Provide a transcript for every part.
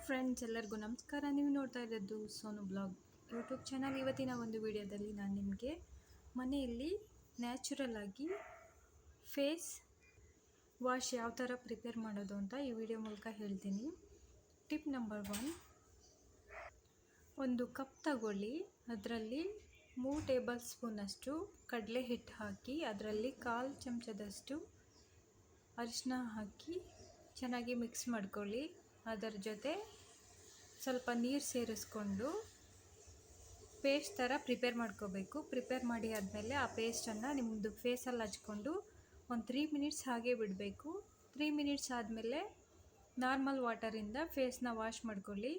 Friends, ಎಲ್ಲರಿಗೂ ನಮಸ್ಕಾರ. ನೀವು ನೋಡ್ತಾ ಇರೋದು ಸೋನು ಬ್ಲಾಗ್ ಯೂಟ್ಯೂಬ್ ಚಾನಲ್. ಇವತ್ತಿನ ಒಂದು ವಿಡಿಯೋದಲ್ಲಿ ನಾನು ನಿಮಗೆ ಮನೆಯಲ್ಲಿ ನ್ಯಾಚುರಲ್ ಆಗಿ ಫೇಸ್ ವಾಶ್ ಯಾವ ಥರ ಪ್ರಿಪೇರ್ ಮಾಡೋದು ಅಂತ ಈ ವಿಡಿಯೋ ಮೂಲಕ ಹೇಳ್ತೀನಿ. ಟಿಪ್ ನಂಬರ್ 1, ಒಂದು ಕಪ್ ತಗೊಳ್ಳಿ. ಅದರಲ್ಲಿ 3 ಟೇಬಲ್ ಸ್ಪೂನಷ್ಟು ಕಡಲೆ ಹಿಟ್ಟು ಹಾಕಿ, ಅದರಲ್ಲಿ 1/4 ಚಮಚದಷ್ಟು ಅರಿಶಿನ ಹಾಕಿ ಚೆನ್ನಾಗಿ ಮಿಕ್ಸ್ ಮಾಡ್ಕೊಳ್ಳಿ. ಅದರ ಜೊತೆ ಸ್ವಲ್ಪ ನೀರು ಸೇರಿಸ್ಕೊಂಡು ಪೇಸ್ಟ್ ಥರ ಪ್ರಿಪೇರ್ ಮಾಡ್ಕೋಬೇಕು. ಪ್ರಿಪೇರ್ ಮಾಡಿ ಆದಮೇಲೆ ಆ ಪೇಸ್ಟನ್ನು ನಿಮ್ಮದು ಫೇಸಲ್ಲಿ ಹಚ್ಕೊಂಡು ಒಂದು 3 ಮಿನಿಟ್ಸ್ ಹಾಗೆ ಬಿಡಬೇಕು. 3 ಮಿನಿಟ್ಸ್ ಆದಮೇಲೆ ನಾರ್ಮಲ್ ವಾಟರಿಂದ ಫೇಸ್ನ ವಾಶ್ ಮಾಡ್ಕೊಳ್ಳಿ.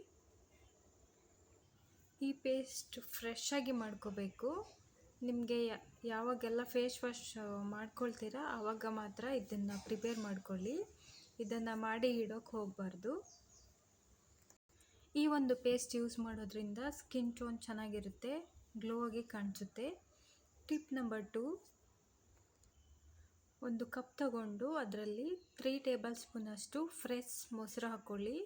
ಈ ಪೇಸ್ಟ್ ಫ್ರೆಶ್ ಆಗಿ ಮಾಡ್ಕೋಬೇಕು. ನಿಮಗೆ ಯಾವಾಗೆಲ್ಲ ಫೇಸ್ ವಾಶ್ ಮಾಡ್ಕೊಳ್ತೀರಾ ಆವಾಗ ಮಾತ್ರ ಇದನ್ನು ಪ್ರಿಪೇರ್ ಮಾಡ್ಕೊಳ್ಳಿ. ಇದನ್ನು ಮಾಡಿ ಇಡೋಕ್ಕೆ ಹೋಗಬಾರ್ದು. ಈ ಒಂದು ಪೇಸ್ಟ್ ಯೂಸ್ ಮಾಡೋದ್ರಿಂದ ಸ್ಕಿನ್ ಟೋನ್ ಚೆನ್ನಾಗಿರುತ್ತೆ, ಗ್ಲೋ ಆಗಿ ಕಾಣಿಸುತ್ತೆ. ಟಿಪ್ ನಂಬರ್ 2, ಒಂದು ಕಪ್ ತಗೊಂಡು ಅದರಲ್ಲಿ 3 ಟೇಬಲ್ ಸ್ಪೂನಷ್ಟು ಫ್ರೆಶ್ ಮೊಸರು ಹಾಕ್ಕೊಳ್ಳಿ.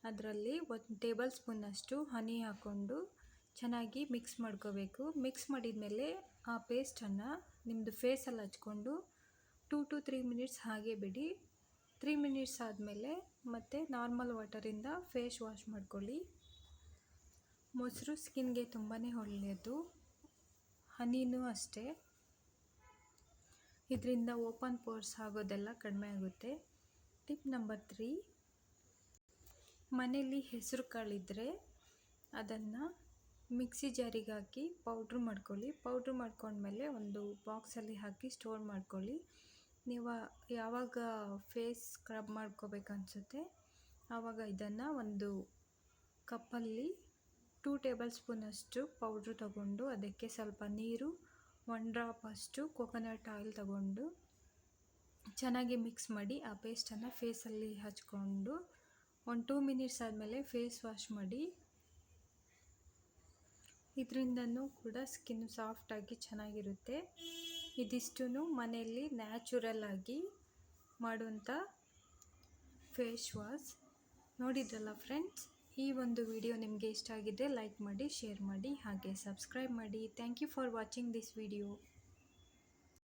ಅದರಲ್ಲಿ 1 ಟೇಬಲ್ ಸ್ಪೂನಷ್ಟು ಹನಿ ಹಾಕ್ಕೊಂಡು ಚೆನ್ನಾಗಿ ಮಿಕ್ಸ್ ಮಾಡ್ಕೋಬೇಕು. ಮಿಕ್ಸ್ ಮಾಡಿದ ಮೇಲೆ ಆ ಪೇಸ್ಟನ್ನು ನಿಮ್ಮದು ಫೇಸಲ್ಲಿ ಹಚ್ಕೊಂಡು 2 to 3 ಮಿನಿಟ್ಸ್ ಹಾಗೆ ಬಿಡಿ. 3 ಮಿನಿಟ್ಸ್ ಆದಮೇಲೆ ಮತ್ತೆ ನಾರ್ಮಲ್ ವಾಟರಿಂದ ಫೇಸ್ ವಾಶ್ ಮಾಡ್ಕೊಳ್ಳಿ. ಮೊಸರು ಸ್ಕಿನ್ಗೆ ತುಂಬಾ ಒಳ್ಳೆಯದು, ಹನಿನೂ ಅಷ್ಟೇ. ಇದರಿಂದ ಓಪನ್ ಪೋರ್ಸ್ ಆಗೋದೆಲ್ಲ ಕಡಿಮೆ ಆಗುತ್ತೆ. ಟಿಪ್ ನಂಬರ್ 3, ಮನೆಯಲ್ಲಿ ಹೆಸರು ಕಾಳಿದ್ದರೆ ಅದನ್ನು ಮಿಕ್ಸಿ ಜಾರಿಗೆ ಹಾಕಿ ಪೌಡ್ರ್ ಮಾಡ್ಕೊಳ್ಳಿ. ಪೌಡ್ರ್ ಮಾಡ್ಕೊಂಡ್ಮೇಲೆ ಒಂದು ಬಾಕ್ಸಲ್ಲಿ ಹಾಕಿ ಸ್ಟೋರ್ ಮಾಡ್ಕೊಳ್ಳಿ. ನೀವು ಯಾವಾಗ ಫೇಸ್ ಸ್ಕ್ರಬ್ ಮಾಡ್ಕೋಬೇಕನ್ಸುತ್ತೆ ಆವಾಗ ಇದನ್ನು ಒಂದು ಕಪ್ಪಲ್ಲಿ 2 ಟೇಬಲ್ ಸ್ಪೂನಷ್ಟು ಪೌಡ್ರು ತಗೊಂಡು ಅದಕ್ಕೆ ಸ್ವಲ್ಪ ನೀರು, 1 ಡ್ರಾಪ್ ಅಷ್ಟು ಕೊಕೊನಟ್ ಆಯಿಲ್ ತಗೊಂಡು ಚೆನ್ನಾಗಿ ಮಿಕ್ಸ್ ಮಾಡಿ ಆ ಪೇಸ್ಟನ್ನು ಫೇಸಲ್ಲಿ ಹಚ್ಕೊಂಡು ಒಂದು 2 ಮಿನಿಟ್ಸ್ ಆದಮೇಲೆ ಫೇಸ್ ವಾಶ್ ಮಾಡಿ. ಇದರಿಂದನೂ ಕೂಡ ಸ್ಕಿನ್ ಸಾಫ್ಟಾಗಿ ಚೆನ್ನಾಗಿರುತ್ತೆ. ಇದಿಷ್ಟೂ ಮನೆಯಲ್ಲಿ ನ್ಯಾಚುರಲ್ ಆಗಿ ಮಾಡುವಂಥ ಫೇಸ್ ವಾಶ್. ನೋಡಿದ್ರಲ್ಲ ಫ್ರೆಂಡ್ಸ್, ಈ ಒಂದು ವಿಡಿಯೋ ನಿಮಗೆ ಇಷ್ಟ ಆಗಿದ್ದರೆ ಲೈಕ್ ಮಾಡಿ, ಶೇರ್ ಮಾಡಿ, ಹಾಗೆ ಸಬ್ಸ್ಕ್ರೈಬ್ ಮಾಡಿ. Thank you for watching this video.